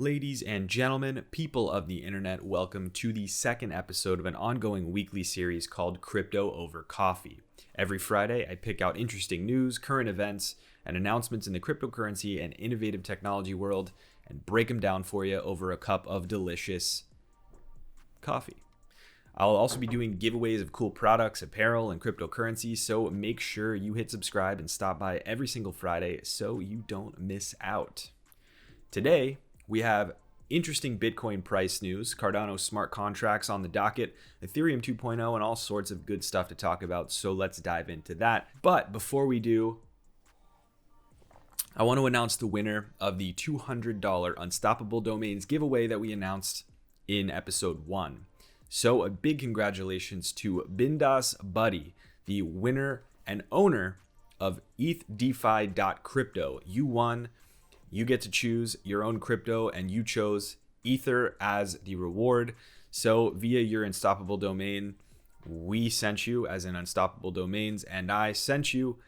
Ladies and gentlemen, people of the internet, welcome to the second episode of an ongoing weekly series called Crypto Over Coffee. Every Friday, I pick out interesting news, current events, and announcements in the cryptocurrency and innovative technology world and break them down for you over a cup of delicious coffee. I'll also be doing giveaways of cool products, apparel, and cryptocurrency, so make sure you hit subscribe and stop by every single Friday so you don't miss out. Today, we have interesting Bitcoin price news, Cardano smart contracts on the docket, Ethereum 2.0, and all sorts of good stuff to talk about, so let's dive into that. But before we do, I want to announce the winner of the $200 Unstoppable Domains giveaway that we announced in episode 1. So a big congratulations to Bindas Buddy, the winner and owner of ETHDefi.crypto. You won. You get to choose your own crypto, and you chose Ether as the reward. So via your Unstoppable domain, we sent you, as in Unstoppable Domains, and I sent you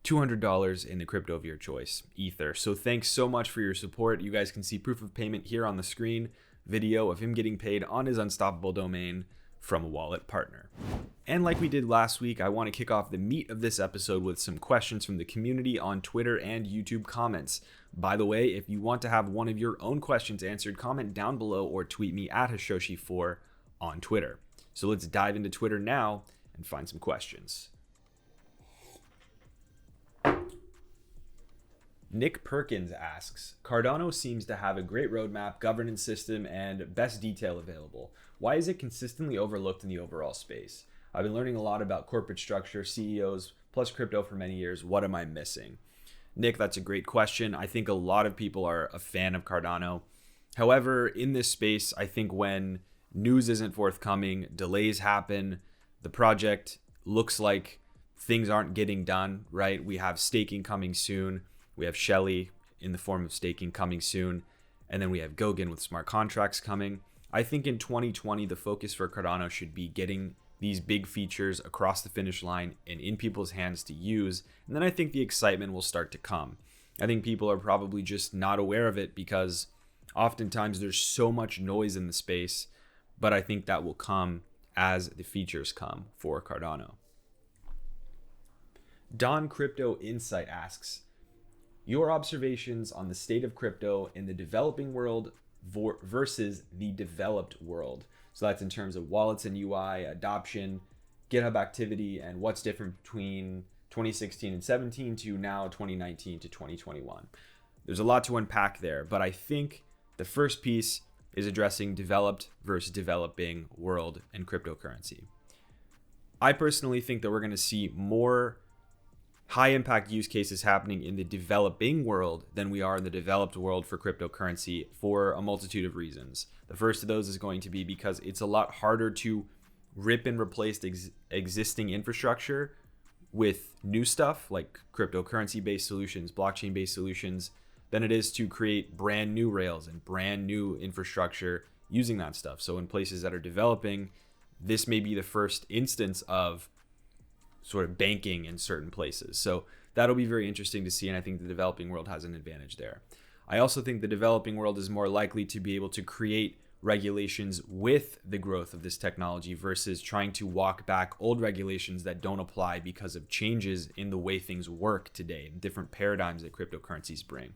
$200 in the crypto of your choice, Ether. So thanks so much for your support. You guys can see proof of payment here on the screen, video of him getting paid on his Unstoppable domain from a wallet partner. And like we did last week, I want to kick off the meat of this episode with some questions from the community on Twitter and YouTube comments. By the way, if you want to have one of your own questions answered, comment down below or tweet me at Hashoshi4 on Twitter. So let's dive into Twitter now and find some questions. Nick Perkins asks, Cardano seems to have a great roadmap, governance system, and best detail available. Why is it consistently overlooked in the overall space? I've been learning a lot about corporate structure, CEOs, plus crypto for many years. What am I missing? Nick, that's a great question. I think a lot of people are a fan of Cardano. However, in this space, I think when news isn't forthcoming, delays happen, the project looks like things aren't getting done, right? We have staking coming soon. We have Shelly in the form of staking coming soon. And then we have Goguen with smart contracts coming. I think in 2020, the focus for Cardano should be getting these big features across the finish line and in people's hands to use. And then I think the excitement will start to come. I think people are probably just not aware of it because oftentimes there's so much noise in the space, but I think that will come as the features come for Cardano. Don Crypto Insight asks, your observations on the state of crypto in the developing world versus the developed world. So that's in terms of wallets and UI, adoption, GitHub activity, and what's different between 2016 and 17 to now 2019 to 2021. There's a lot to unpack there, but I think the first piece is addressing developed versus developing world and cryptocurrency. I personally think that we're going to see more high impact use cases happening in the developing world than we are in the developed world for cryptocurrency for a multitude of reasons. The first of those is going to be because it's a lot harder to rip and replace existing infrastructure with new stuff like cryptocurrency based solutions, blockchain based solutions, than it is to create brand new rails and brand new infrastructure using that stuff. So in places that are developing, this may be the first instance of sort of banking in certain places. So that'll be very interesting to see. And I think the developing world has an advantage there. I also think the developing world is more likely to be able to create regulations with the growth of this technology versus trying to walk back old regulations that don't apply because of changes in the way things work today and different paradigms that cryptocurrencies bring.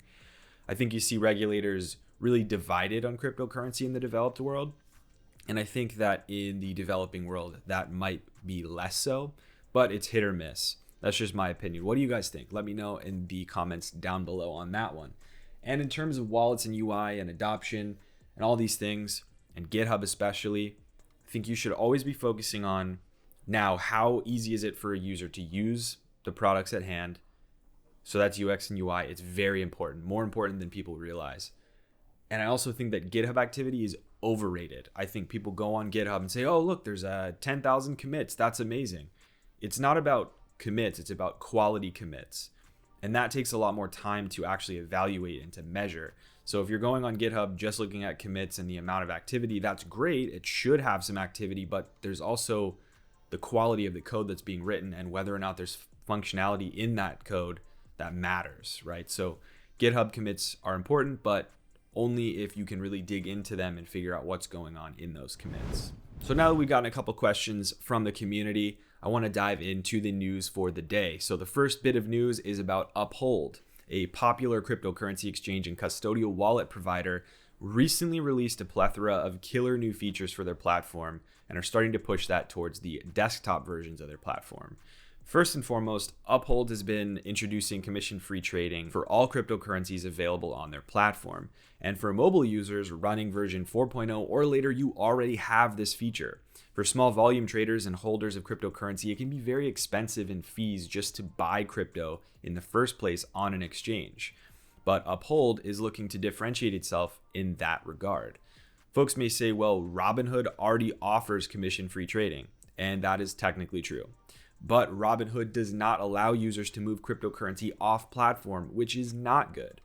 I think you see regulators really divided on cryptocurrency in the developed world. And I think that in the developing world, that might be less so. But it's hit or miss. That's just my opinion. What do you guys think? Let me know in the comments down below on that one. And in terms of wallets and UI and adoption and all these things, and GitHub especially, I think you should always be focusing on now, how easy is it for a user to use the products at hand? So that's UX and UI. It's very important, more important than people realize. And I also think that GitHub activity is overrated. I think people go on GitHub and say, oh, look, there's 10,000 commits. That's amazing. It's not about commits, it's about quality commits. And that takes a lot more time to actually evaluate and to measure. So if you're going on GitHub just looking at commits and the amount of activity, that's great. It should have some activity, but there's also the quality of the code that's being written and whether or not there's functionality in that code that matters, right? So GitHub commits are important, but only if you can really dig into them and figure out what's going on in those commits. So now that we've gotten a couple questions from the community, I want to dive into the news for the day. So the first bit of news is about Uphold, a popular cryptocurrency exchange and custodial wallet provider, recently released a plethora of killer new features for their platform and are starting to push that towards the desktop versions of their platform. First and foremost, Uphold has been introducing commission-free trading for all cryptocurrencies available on their platform. And for mobile users running version 4.0 or later, you already have this feature. For small volume traders and holders of cryptocurrency, it can be very expensive in fees just to buy crypto in the first place on an exchange. But Uphold is looking to differentiate itself in that regard. Folks may say, well, Robinhood already offers commission-free trading, and that is technically true. But Robinhood does not allow users to move cryptocurrency off platform, which is not good.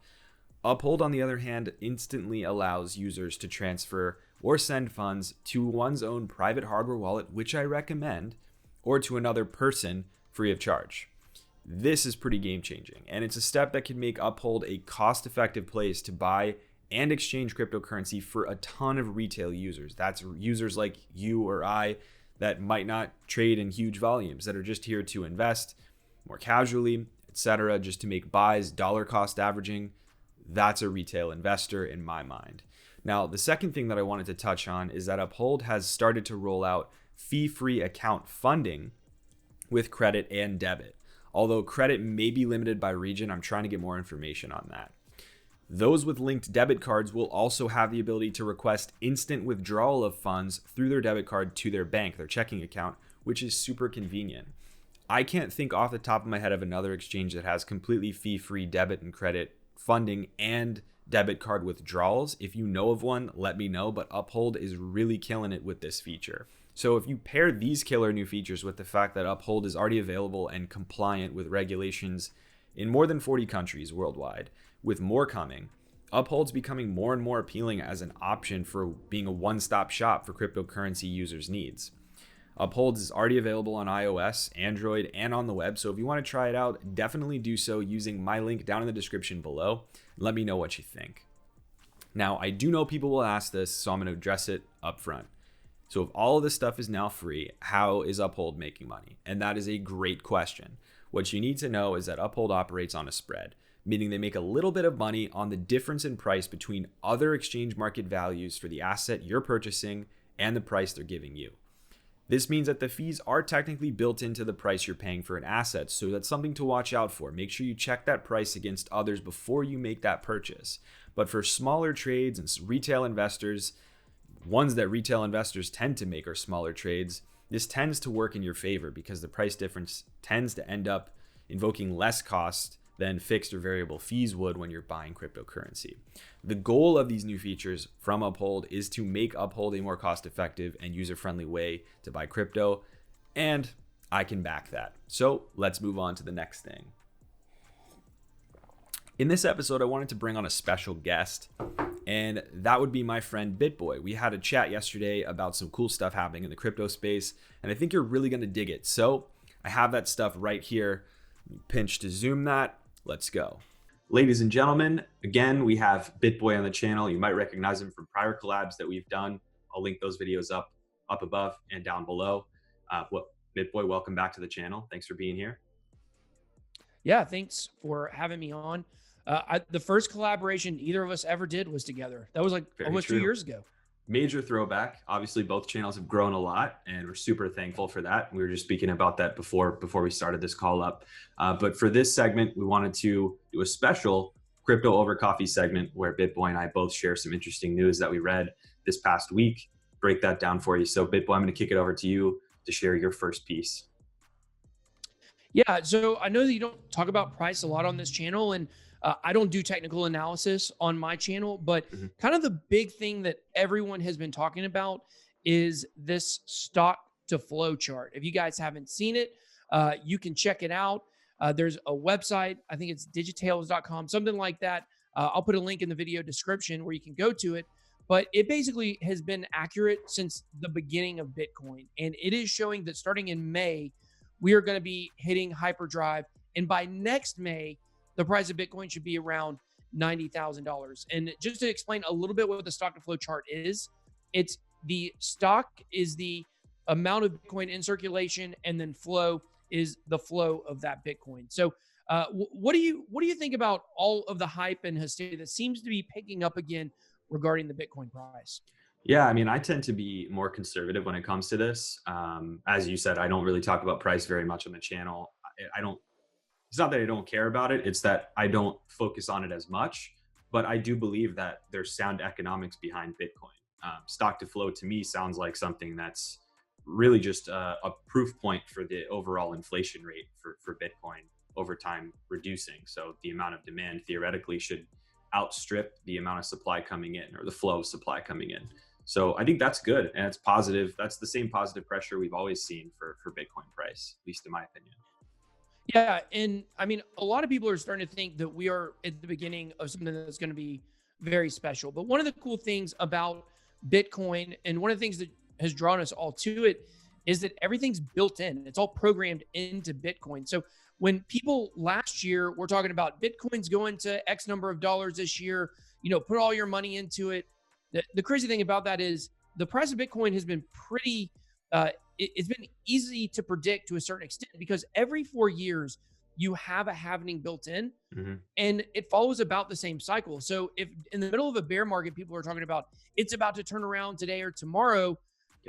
Uphold, on the other hand, instantly allows users to transfer or send funds to one's own private hardware wallet, which I recommend, or to another person free of charge. This is pretty game-changing, and it's a step that can make Uphold a cost-effective place to buy and exchange cryptocurrency for a ton of retail users. That's users like you or I that might not trade in huge volumes, that are just here to invest more casually, etc., just to make buys, dollar cost averaging. That's a retail investor in my mind. Now, the second thing that I wanted to touch on is that Uphold has started to roll out fee-free account funding with credit and debit. Although credit may be limited by region, I'm trying to get more information on that. Those with linked debit cards will also have the ability to request instant withdrawal of funds through their debit card to their bank, their checking account, which is super convenient. I can't think off the top of my head of another exchange that has completely fee-free debit and credit funding and debit card withdrawals. If you know of one, let me know, but Uphold is really killing it with this feature. So if you pair these killer new features with the fact that Uphold is already available and compliant with regulations in more than 40 countries worldwide, with more coming, Uphold's becoming more and more appealing as an option for being a one-stop shop for cryptocurrency users' needs. Uphold is already available on iOS, Android, and on the web, so if you want to try it out, definitely do so using my link down in the description below. Let me know what you think. Now, I do know people will ask this, so I'm going to address it up front. So if all of this stuff is now free, how is Uphold making money? And that is a great question. What you need to know is that Uphold operates on a spread, meaning they make a little bit of money on the difference in price between other exchange market values for the asset you're purchasing and the price they're giving you. This means that the fees are technically built into the price you're paying for an asset, so that's something to watch out for. Make sure you check that price against others before you make that purchase. But for smaller trades and retail investors, ones that retail investors tend to make are smaller trades, this tends to work in your favor because the price difference tends to end up invoking less cost than fixed or variable fees would when you're buying cryptocurrency. The goal of these new features from Uphold is to make Uphold a more cost-effective and user-friendly way to buy crypto, and I can back that. So let's move on to the next thing. In this episode, I wanted to bring on a special guest, and that would be my friend BitBoy. We had a chat yesterday about some cool stuff happening in the crypto space, and I think you're really going to dig it. So I have that stuff right here. Pinch to zoom that. Let's go. Ladies and gentlemen, again, we have BitBoy on the channel. You might recognize him from prior collabs that we've done. I'll link those videos up above and down below. BitBoy, welcome back to the channel. Thanks for being here. Yeah, thanks for having me on. The first collaboration either of us ever did was together. That was like almost 2 years ago. Major throwback. Obviously, both channels have grown a lot, and we're super thankful for that. We were just speaking about that before we started this call up. But for this segment, we wanted to do a special crypto over coffee segment where BitBoy and I both share some interesting news that we read this past week. Break that down for you. So BitBoy, I'm going to kick it over to you to share your first piece. Yeah, so I know that you don't talk about price a lot on this channel, and I don't do technical analysis on my channel, but kind of the big thing that everyone has been talking about is this stock to flow chart. If you guys haven't seen it, you can check it out. There's a website, I think it's digitails.com, something like that. I'll put a link in the video description where you can go to it. But it basically has been accurate since the beginning of Bitcoin. And it is showing that starting in May, we are going to be hitting hyperdrive. And by next May, the price of Bitcoin should be around $90,000. And just to explain a little bit what the stock to flow chart is, it's the stock is the amount of Bitcoin in circulation, and then flow is the flow of that Bitcoin. So what do you think about all of the hype and hysteria that seems to be picking up again regarding the Bitcoin price? Yeah, I mean, I tend to be more conservative when it comes to this. As you said, I don't really talk about price very much on the channel. I don't. It's not that I don't care about it. It's that I don't focus on it as much. But I do believe that there's sound economics behind Bitcoin. Stock to flow to me sounds like something that's really just a proof point for the overall inflation rate for Bitcoin over time reducing. So the amount of demand theoretically should outstrip the amount of supply coming in, or the flow of supply coming in. So I think that's good, and it's positive. That's the same positive pressure we've always seen for Bitcoin price, at least in my opinion. Yeah, and I mean, a lot of people are starting to think that we are at the beginning of something that's going to be very special. But one of the cool things about Bitcoin, and one of the things that has drawn us all to it, is that everything's built in. It's all programmed into Bitcoin. So when people last year were talking about Bitcoin's going to X number of dollars this year, put all your money into it. The crazy thing about that is the price of Bitcoin has been pretty, it's been easy to predict to a certain extent, because every 4 years you have a halving built in, and it follows about the same cycle. So if in the middle of a bear market, people are talking about it's about to turn around today or tomorrow,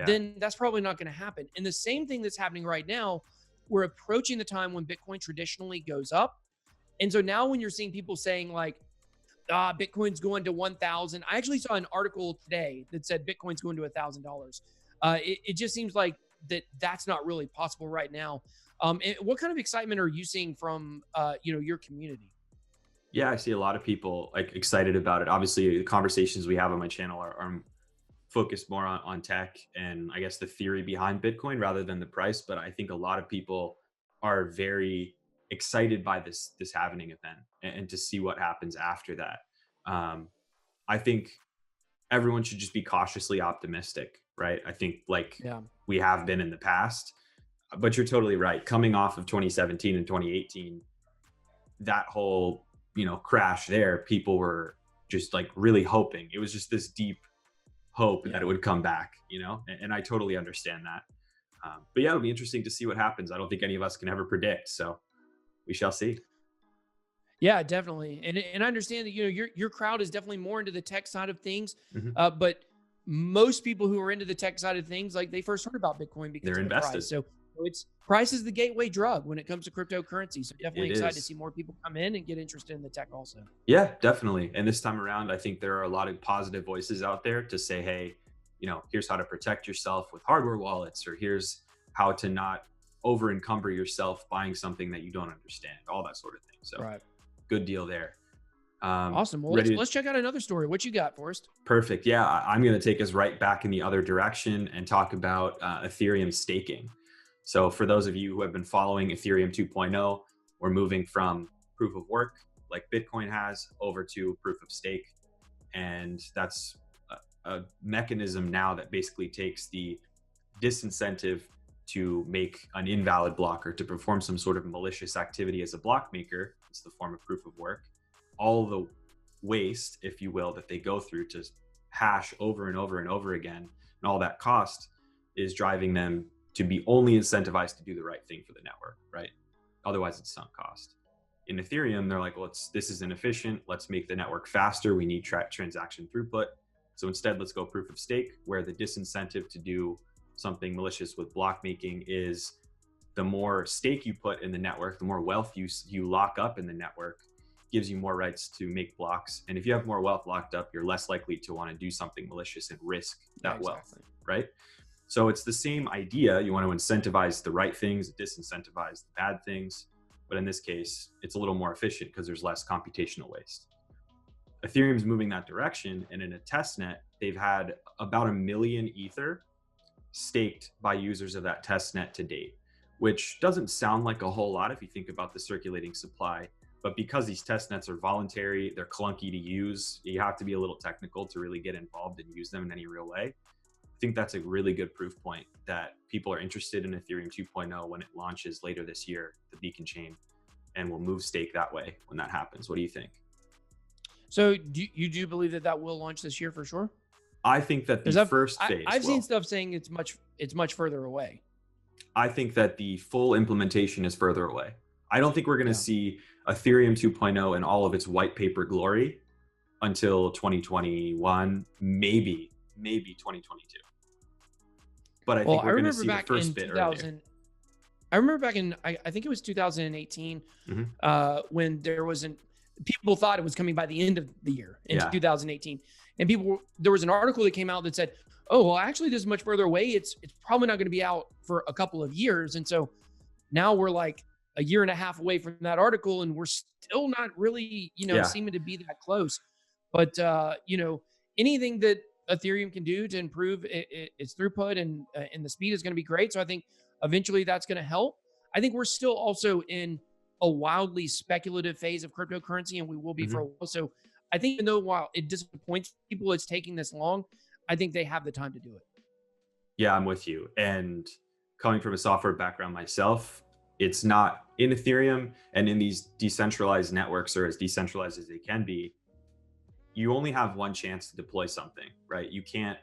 then that's probably not going to happen. And the same thing that's happening right now, we're approaching the time when Bitcoin traditionally goes up. And so now when you're seeing people saying like, Bitcoin's going to 1,000. I actually saw an article today that said Bitcoin's going to $1,000. It just seems like that's not really possible right now. What kind of excitement are you seeing from your community? Yeah, I see a lot of people like excited about it. Obviously, the conversations we have on my channel are focused more on tech and I guess the theory behind Bitcoin rather than the price. But I think a lot of people are very excited by this halving event, and to see what happens after that. I think everyone should just be cautiously optimistic, right? I think like we have been in the past, but you're totally right. Coming off of 2017 and 2018, that whole crash there, people were just like really hoping. It was just this deep hope that it would come back, and I totally understand that. But yeah, it'll be interesting to see what happens. I don't think any of us can ever predict, so we shall see. Yeah, definitely. And I understand that, your crowd is definitely more into the tech side of things. But most people who are into the tech side of things, like they first heard about Bitcoin because they're of the invested. price. So price is the gateway drug when it comes to cryptocurrency. So definitely excited to see more people come in and get interested in the tech also. Yeah, definitely. And this time around, I think there are a lot of positive voices out there to say, hey, here's how to protect yourself with hardware wallets, or here's how to not over encumber yourself buying something that you don't understand, all that sort of thing. So good deal there. Awesome. Well, let's check out another story. What you got, Forrest? Perfect. Yeah, I'm going to take us right back in the other direction and talk about Ethereum staking. So for those of you who have been following Ethereum 2.0, we're moving from proof of work like Bitcoin has over to proof of stake. And that's a mechanism now that basically takes the disincentive to make an invalid block or to perform some sort of malicious activity as a block maker. It's the form of proof of work. All the waste, if you will, that they go through to hash over and over and over again, and all that cost is driving them to be only incentivized to do the right thing for the network, right? Otherwise, it's sunk cost. In Ethereum, they're like, well, this is inefficient. Let's make the network faster. We need transaction throughput. So instead, let's go proof of stake, where the disincentive to do something malicious with block making is the more stake you put in the network, the more wealth you lock up in the network, gives you more rights to make blocks. And if you have more wealth locked up, you're less likely to want to do something malicious and risk that wealth, right? So it's the same idea. You want to incentivize the right things, disincentivize the bad things. But in this case, it's a little more efficient because there's less computational waste. Ethereum's moving that direction. And in a test net, they've had about 1 million Ether staked by users of that test net to date, which doesn't sound like a whole lot if you think about the circulating supply. But because these test nets are voluntary, they're clunky to use, you have to be a little technical to really get involved and use them in any real way. I think that's a really good proof point that people are interested in Ethereum 2.0 when it launches later this year, the beacon chain, and will move stake that way when that happens. What do you think? So you do believe that that will launch this year for sure? I think that the first phase I've seen will. stuff saying it's much further away. I think that the full implementation is further away. I don't think we're going to Yeah. see Ethereum 2.0 in all of its white paper glory until 2021, maybe 2022. But I Well, think I we're going to remember see the back first in bit earlier. 2000. I remember back in I think it was 2018 when there wasn't people thought it was coming by the end of the year in 2018, and there was an article that came out that said, "Oh, well, actually, this is much further away. It's probably not going to be out for a couple of years." And so now we're like a year and a half away from that article, and we're still not really seeming to be that close. But anything that Ethereum can do to improve its throughput and the speed is going to be great. So I think eventually that's going to help. I think we're still also in a wildly speculative phase of cryptocurrency, and we will be for a while. So I think even though while it disappoints people it's taking this long, I think they have the time to do it. Yeah, I'm with you. And coming from a software background myself, it's not in Ethereum and in these decentralized networks, or as decentralized as they can be, you only have one chance to deploy something, right? You can't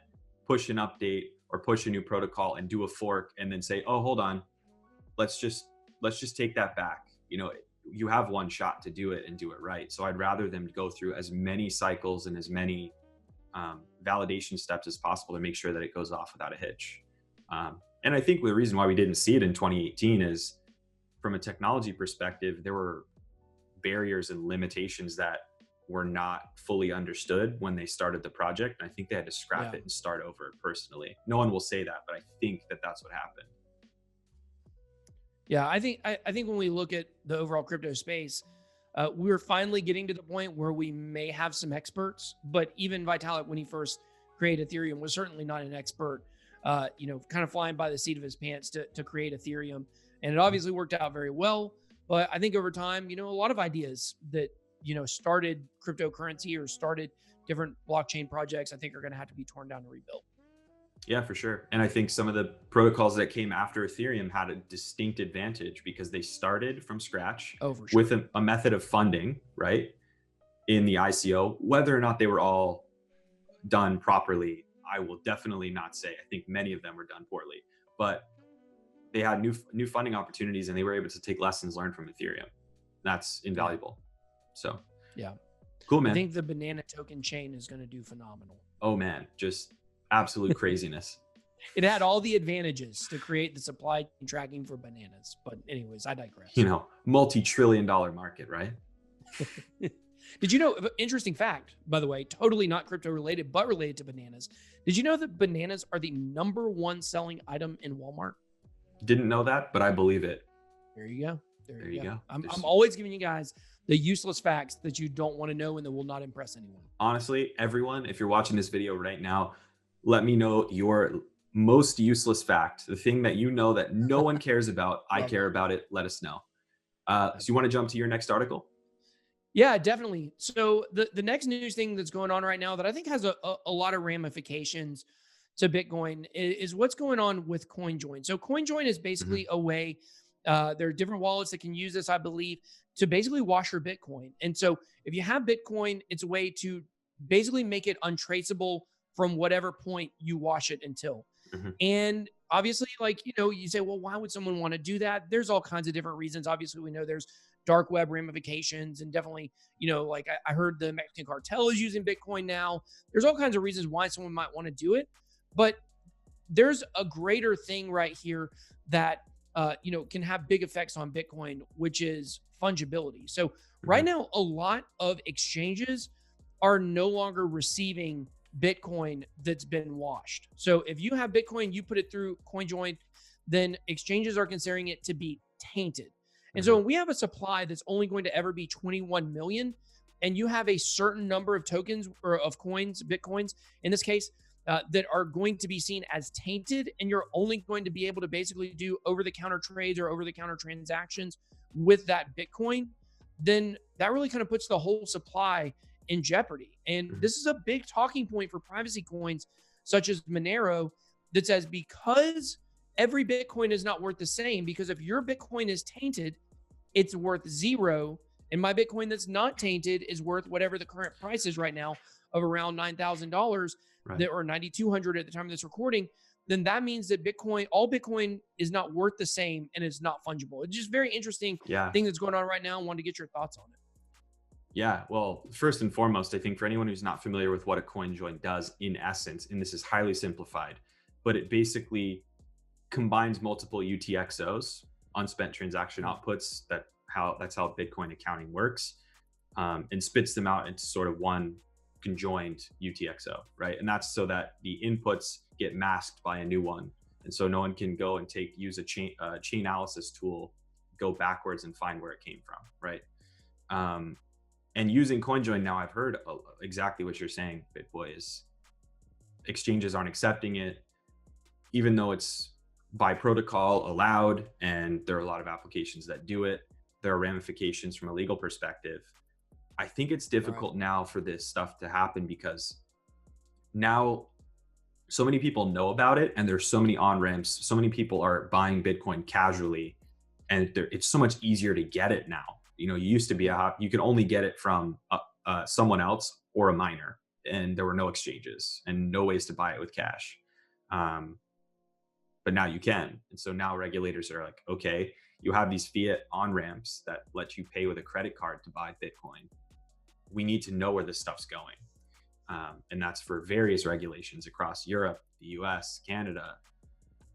push an update or push a new protocol and do a fork and then say, "Oh, hold on, let's just take that back." You have one shot to do it and do it right. So I'd rather them go through as many cycles and as many validation steps as possible to make sure that it goes off without a hitch. And I think the reason why we didn't see it in 2018 is, from a technology perspective, there were barriers and limitations that were not fully understood when they started the project. And I think they had to scrap it and start over personally. No one will say that, but I think that that's what happened. Yeah, I think when we look at the overall crypto space, we're finally getting to the point where we may have some experts. But even Vitalik, when he first created Ethereum, was certainly not an expert. Kind of flying by the seat of his pants to create Ethereum, and it obviously worked out very well. But I think over time, a lot of ideas that started cryptocurrency or started different blockchain projects, I think are going to have to be torn down and rebuilt. Yeah, for sure. And I think some of the protocols that came after Ethereum had a distinct advantage because they started from scratch with a method of funding, right? In the ICO, whether or not they were all done properly, I will definitely not say. I think many of them were done poorly, but they had new funding opportunities and they were able to take lessons learned from Ethereum. That's invaluable. So yeah, cool, man. I think the banana token chain is going to do phenomenal. Oh man, just absolute craziness. It had all the advantages to create the supply chain tracking for bananas. But anyways, I digress. Multi-trillion-dollar market, right? Did you know, interesting fact, by the way, totally not crypto related, but related to bananas. Did you know that bananas are the #1 selling item in Walmart? Didn't know that, but I believe it. There you go. There you go. I'm There's... always giving you guys the useless facts that you don't want to know and that will not impress anyone. Honestly, everyone, if you're watching this video right now, let me know your most useless fact, the thing that you know that no one cares about. I care about it. Let us know. So you want to jump to your next article? Yeah, definitely. So the next news thing that's going on right now that I think has a lot of ramifications to Bitcoin is what's going on with CoinJoin. So CoinJoin is basically a way, there are different wallets that can use this, I believe, to basically wash your Bitcoin. And so if you have Bitcoin, it's a way to basically make it untraceable from whatever point you wash it until. And obviously, you say, well, why would someone want to do that? There's all kinds of different reasons. Obviously, we know there's dark web ramifications and definitely, I heard the Mexican cartel is using Bitcoin now. There's all kinds of reasons why someone might want to do it. But there's a greater thing right here that, can have big effects on Bitcoin, which is fungibility. So right now, a lot of exchanges are no longer receiving Bitcoin that's been washed. So if you have Bitcoin, you put it through CoinJoin, then exchanges are considering it to be tainted. And so when we have a supply that's only going to ever be 21 million, and you have a certain number of tokens or of coins, Bitcoins in this case, that are going to be seen as tainted, and you're only going to be able to basically do over-the-counter trades or over-the-counter transactions with that Bitcoin, then that really kind of puts the whole supply in jeopardy. And this is a big talking point for privacy coins such as Monero that says, because every Bitcoin is not worth the same, because if your Bitcoin is tainted, it's worth 0, And my Bitcoin that's not tainted is worth whatever the current price is right now of around $9,000 Right. or 9,200 at the time of this recording. Then that means that all Bitcoin is not worth the same and it's not fungible. It's just very interesting Yeah. thing that's going on right now. I wanted to get your thoughts on it. Yeah, well, first and foremost, I think for anyone who's not familiar with what a coin join does in essence, and this is highly simplified, but it basically combines multiple UTXOs, unspent transaction outputs, that's how Bitcoin accounting works, and spits them out into sort of one conjoined UTXO, right? And that's so that the inputs get masked by a new one, and so no one can go and use a chain analysis tool, go backwards and find where it came from, right? And using CoinJoin now, I've heard exactly what you're saying, BitBoy, is exchanges aren't accepting it, even though it's by protocol allowed, and there are a lot of applications that do it. There are ramifications from a legal perspective. I think it's difficult now for this stuff to happen because now so many people know about it, and there's so many on-ramps. So many people are buying Bitcoin casually, and it's so much easier to get it now. You used to be you could only get it from someone else or a miner, and there were no exchanges and no ways to buy it with cash. But now you can. And so now regulators are like, okay, you have these fiat on-ramps that let you pay with a credit card to buy Bitcoin. We need to know where this stuff's going. And that's for various regulations across Europe, the US, Canada.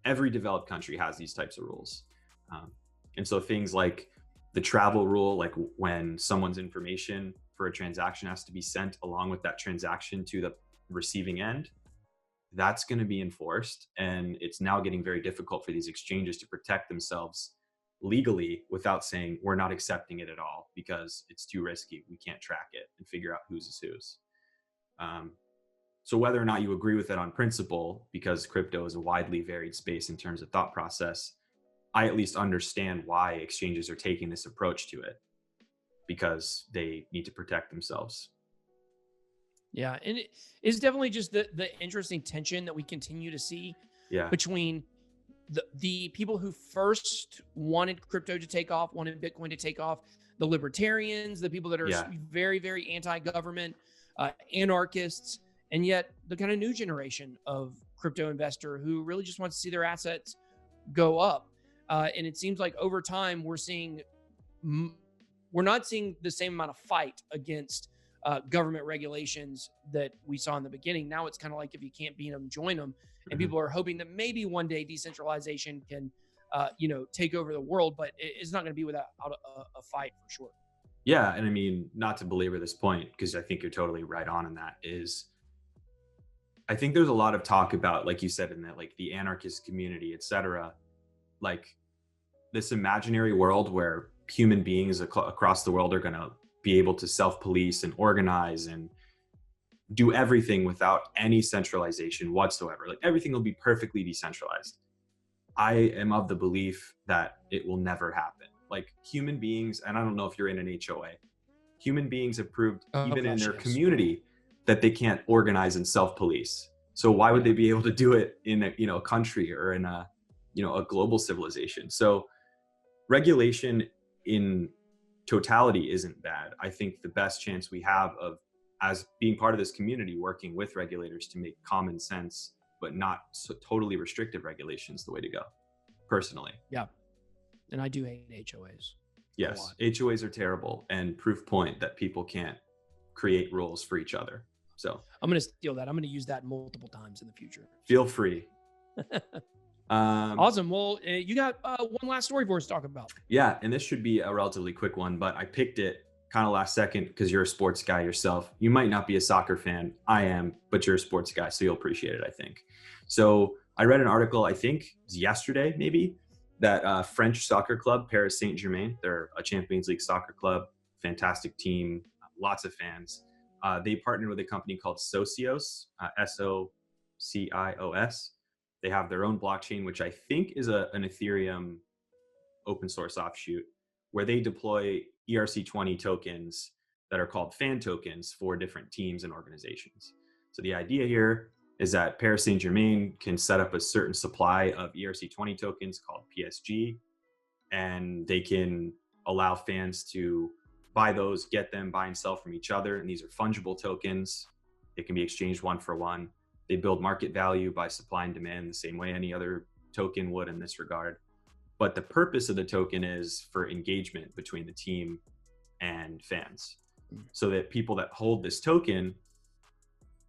Every developed country has these types of rules. And so things like the travel rule, like when someone's information for a transaction has to be sent along with that transaction to the receiving end, that's going to be enforced. And it's now getting very difficult for these exchanges to protect themselves legally without saying, we're not accepting it at all because it's too risky. We can't track it and figure out whose is whose. So whether or not you agree with it on principle, because crypto is a widely varied space in terms of thought process, I at least understand why exchanges are taking this approach to it, because they need to protect themselves. Yeah, and it's definitely just the interesting tension that we continue to see between the people who first wanted crypto to take off, wanted Bitcoin to take off, the libertarians, the people that are very, very anti-government, anarchists, and yet the kind of new generation of crypto investor who really just wants to see their assets go up. And it seems like over time we're not seeing the same amount of fight against government regulations that we saw in the beginning. Now it's kind of like if you can't beat them, join them. And people are hoping that maybe one day decentralization can, take over the world, but it's not going to be without a fight for sure. Yeah, and I mean, not to belabor this point, because I think you're totally right on in that, is I think there's a lot of talk about, like you said, in that, like the anarchist community, et cetera, like this imaginary world where human beings across the world are going to be able to self-police and organize and do everything without any centralization whatsoever. Like everything will be perfectly decentralized. I am of the belief that it will never happen. Like human beings, and I don't know if you're in an HOA, human beings have proved in their community that they can't organize and self-police. So why would they be able to do it in a country or in a global civilization? So regulation in totality isn't bad. I think the best chance we have of, as being part of this community, working with regulators to make common sense but not so totally restrictive regulations, the way to go, personally. Yeah. And I do hate HOAs. Yes, HOAs are terrible, and proof point that people can't create rules for each other. So I'm going to steal that. I'm going to use that multiple times in the future. Feel free. Awesome. Well, you got one last story for us to talk about. Yeah, and this should be a relatively quick one, but I picked it kind of last second because you're a sports guy yourself. You might not be a soccer fan. I am, but you're a sports guy, so you'll appreciate it, I think. So I read an article, I think it was yesterday, maybe, that French soccer club, Paris Saint-Germain, they're a Champions League soccer club, fantastic team, lots of fans. They partnered with a company called Socios, S-O-C-I-O-S. They have their own blockchain, which I think is an Ethereum open source offshoot, where they deploy ERC20 tokens that are called fan tokens for different teams and organizations. So the idea here is that Paris Saint-Germain can set up a certain supply of ERC20 tokens called PSG, and they can allow fans to buy those, get them, buy and sell from each other. And these are fungible tokens. It can be exchanged one for one. They build market value by supply and demand the same way any other token would in this regard. But the purpose of the token is for engagement between the team and fans, so that people that hold this token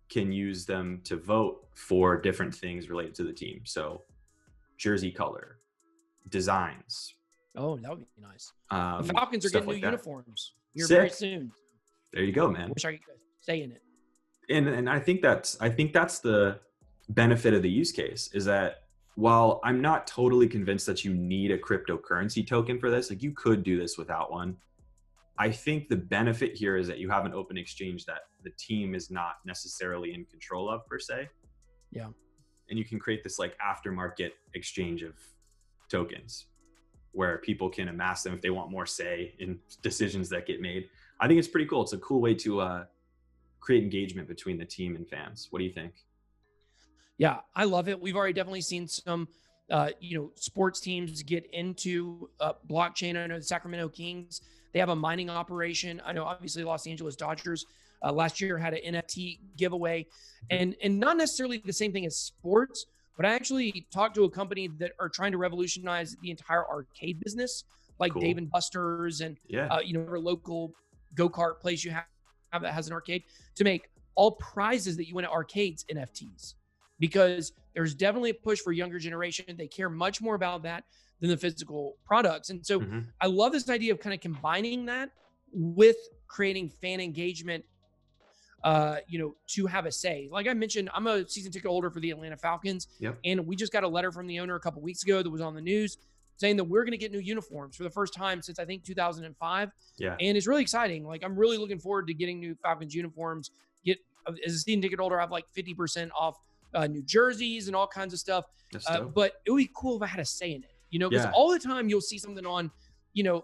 can use them to vote for different things related to the team. So jersey color, designs. Oh, that would be nice. The Falcons are getting new uniforms here Sick. very soon. There you go, man. Wish I could stay in it. And I think that's the benefit of the use case, is that while I'm not totally convinced that you need a cryptocurrency token for this, like you could do this without one. I think the benefit here is that you have an open exchange that the team is not necessarily in control of per se. Yeah. And you can create this like aftermarket exchange of tokens where people can amass them if they want more say in decisions that get made. I think it's pretty cool. It's a cool way to create engagement between the team and fans. What do you think? Yeah, I love it. We've already definitely seen some, sports teams get into blockchain. I know the Sacramento Kings, they have a mining operation. I know obviously Los Angeles Dodgers last year had an NFT giveaway, and not necessarily the same thing as sports, but I actually talked to a company that are trying to revolutionize the entire arcade business, like Cool. Dave and Buster's and, your local go-kart place you have that has an arcade, to make all prizes that you win at arcades NFTs. Because there's definitely a push for younger generation. They care much more about that than the physical products. And so I love this idea of kind of combining that with creating fan engagement, to have a say. Like I mentioned, I'm a season ticket holder for the Atlanta Falcons. Yep. And we just got a letter from the owner a couple weeks ago that was on the news saying that we're going to get new uniforms for the first time since I think 2005. Yeah. And it's really exciting. Like I'm really looking forward to getting new Falcons uniforms. As a season ticket holder, I have like 50% off new jerseys and all kinds of stuff. But it would be cool if I had a say in it, because all the time you'll see something on,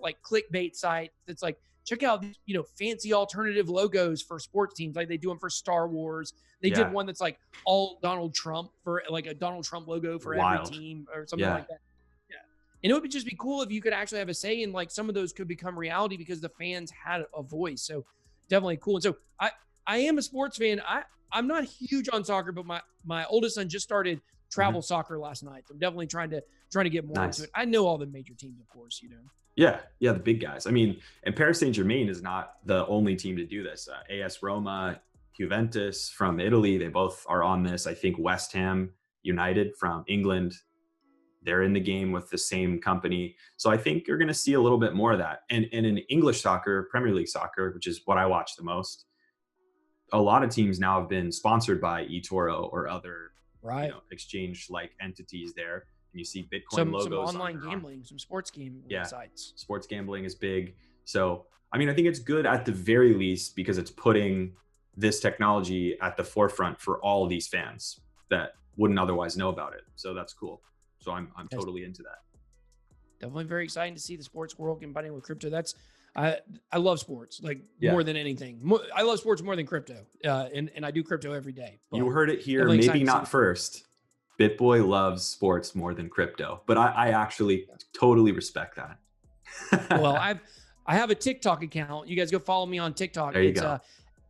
like clickbait site that's like, check out these, fancy alternative logos for sports teams. Like they do them for Star Wars. They did one that's like all Donald Trump, for like a Donald Trump logo for every team or something like that. Yeah. And it would just be cool if you could actually have a say in, like, some of those could become reality because the fans had a voice. So definitely cool. And so I am a sports fan. I'm not huge on soccer, but my oldest son just started travel soccer last night. So I'm definitely trying to get more into it. I know all the major teams, of course, Yeah, the big guys. I mean, and Paris Saint-Germain is not the only team to do this. AS Roma, Juventus from Italy, they both are on this. I think West Ham United from England, they're in the game with the same company. So I think you're going to see a little bit more of that. And in English soccer, Premier League soccer, which is what I watch the most, a lot of teams now have been sponsored by eToro or other exchange-like entities there. And you see Bitcoin logos. Some online gambling, some sports gambling sites. Sports gambling is big. So, I mean, I think it's good at the very least because it's putting this technology at the forefront for all of these fans that wouldn't otherwise know about it. So that's cool. So I'm totally into that. Definitely very exciting to see the sports world combining with crypto. I love sports more than anything. I love sports more than crypto, and I do crypto every day. You heard it here, maybe not first. BitBoy loves sports more than crypto, but I actually totally respect that. Well, I have a TikTok account. You guys go follow me on TikTok. There you go.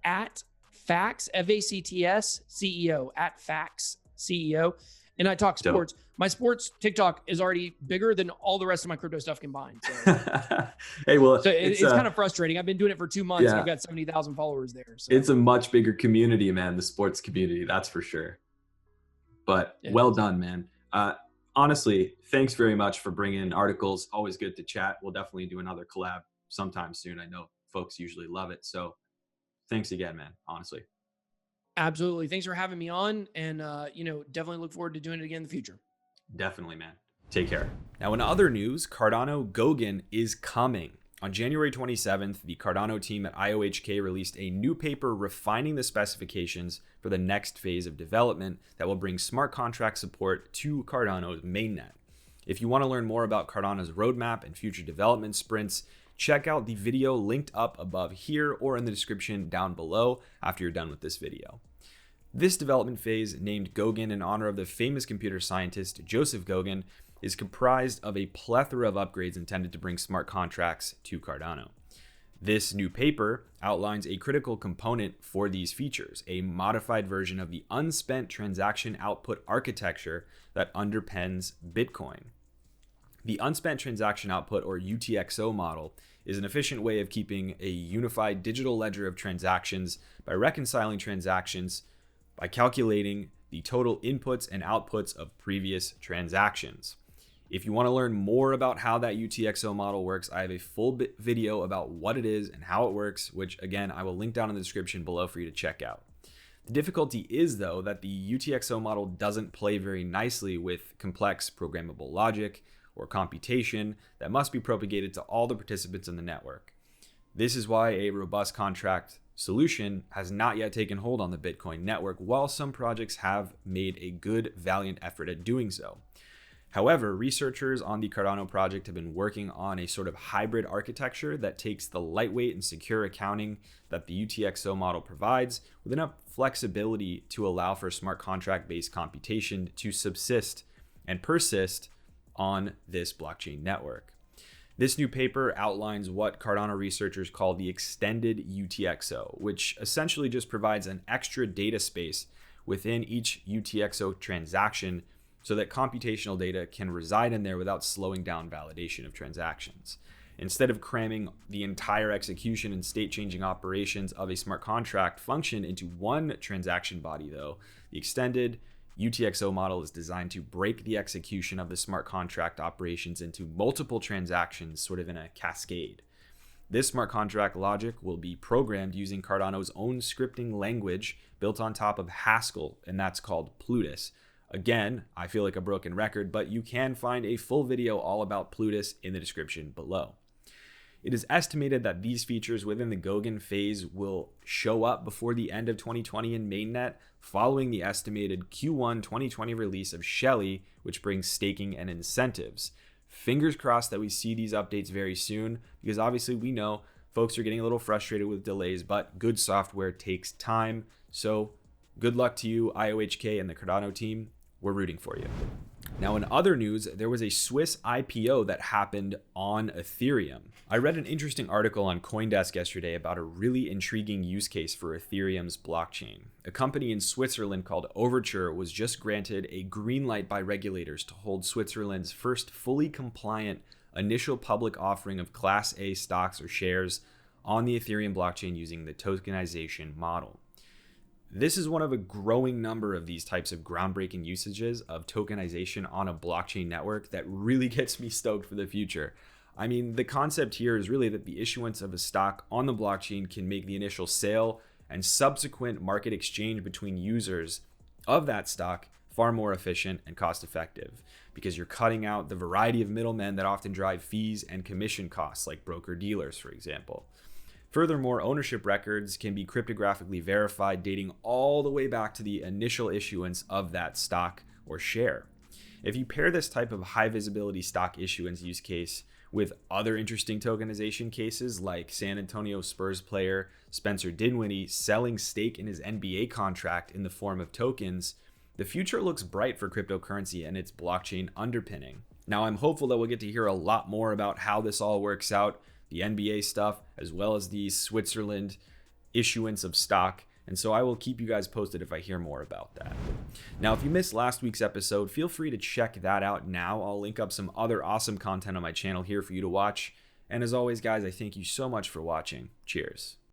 At Facts, FACTS CEO, at Facts CEO, and I talk sports. Dope. My sports TikTok is already bigger than all the rest of my crypto stuff combined. So. Hey, well, so it's kind of frustrating. I've been doing it for 2 months. And I've got 70,000 followers there. So. It's a much bigger community, man. The sports community, that's for sure. But well done, man. Honestly, thanks very much for bringing articles. Always good to chat. We'll definitely do another collab sometime soon. I know folks usually love it. So thanks again, man. Honestly. Absolutely. Thanks for having me on. And, definitely look forward to doing it again in the future. Definitely, man. Take care. Now, in other news, Cardano Goguen is coming. On January 27th, the Cardano team at IOHK released a new paper refining the specifications for the next phase of development that will bring smart contract support to Cardano's mainnet. If you want to learn more about Cardano's roadmap and future development sprints, check out the video linked up above here or in the description down below after you're done with this video. This development phase, named Goguen in honor of the famous computer scientist Joseph Goguen, is comprised of a plethora of upgrades intended to bring smart contracts to Cardano. This new paper outlines a critical component for these features, a modified version of the unspent transaction output architecture that underpins Bitcoin. The unspent transaction output, or UTXO model, is an efficient way of keeping a unified digital ledger of transactions by reconciling transactions by calculating the total inputs and outputs of previous transactions. If you want to learn more about how that UTXO model works, I have a full video about what it is and how it works, which again, I will link down in the description below for you to check out. The difficulty is, though, that the UTXO model doesn't play very nicely with complex programmable logic or computation that must be propagated to all the participants in the network. This is why a robust contract solution has not yet taken hold on the Bitcoin network, while some projects have made a good, valiant effort at doing so. However, researchers on the Cardano project have been working on a sort of hybrid architecture that takes the lightweight and secure accounting that the UTXO model provides with enough flexibility to allow for smart contract-based computation to subsist and persist on this blockchain network. This new paper outlines what Cardano researchers call the extended UTXO, which essentially just provides an extra data space within each UTXO transaction so that computational data can reside in there without slowing down validation of transactions. Instead of cramming the entire execution and state-changing operations of a smart contract function into one transaction body, though, the extended UTXO model is designed to break the execution of the smart contract operations into multiple transactions, sort of in a cascade. This smart contract logic will be programmed using Cardano's own scripting language built on top of Haskell, and that's called Plutus. Again, I feel like a broken record, but you can find a full video all about Plutus in the description below. It is estimated that these features within the Goguen phase will show up before the end of 2020 in mainnet, following the estimated Q1 2020 release of Shelly, which brings staking and incentives. Fingers crossed that we see these updates very soon, because obviously we know folks are getting a little frustrated with delays, but good software takes time. So good luck to you, IOHK and the Cardano team. We're rooting for you. Now, in other news, there was a Swiss IPO that happened on Ethereum. I read an interesting article on CoinDesk yesterday about a really intriguing use case for Ethereum's blockchain. A company in Switzerland called Overture was just granted a green light by regulators to hold Switzerland's first fully compliant initial public offering of Class A stocks or shares on the Ethereum blockchain using the tokenization model. This is one of a growing number of these types of groundbreaking usages of tokenization on a blockchain network that really gets me stoked for the future. I mean, the concept here is really that the issuance of a stock on the blockchain can make the initial sale and subsequent market exchange between users of that stock far more efficient and cost effective, because you're cutting out the variety of middlemen that often drive fees and commission costs, like broker dealers, for example. Furthermore, ownership records can be cryptographically verified, dating all the way back to the initial issuance of that stock or share. If you pair this type of high visibility stock issuance use case with other interesting tokenization cases, like San Antonio Spurs player Spencer Dinwiddie selling stake in his NBA contract in the form of tokens, the future looks bright for cryptocurrency and its blockchain underpinning. Now, I'm hopeful that we'll get to hear a lot more about how this all works out, the NBA stuff, as well as the Switzerland issuance of stock. And so I will keep you guys posted if I hear more about that. Now, if you missed last week's episode, feel free to check that out now. I'll link up some other awesome content on my channel here for you to watch. And as always, guys, I thank you so much for watching. Cheers.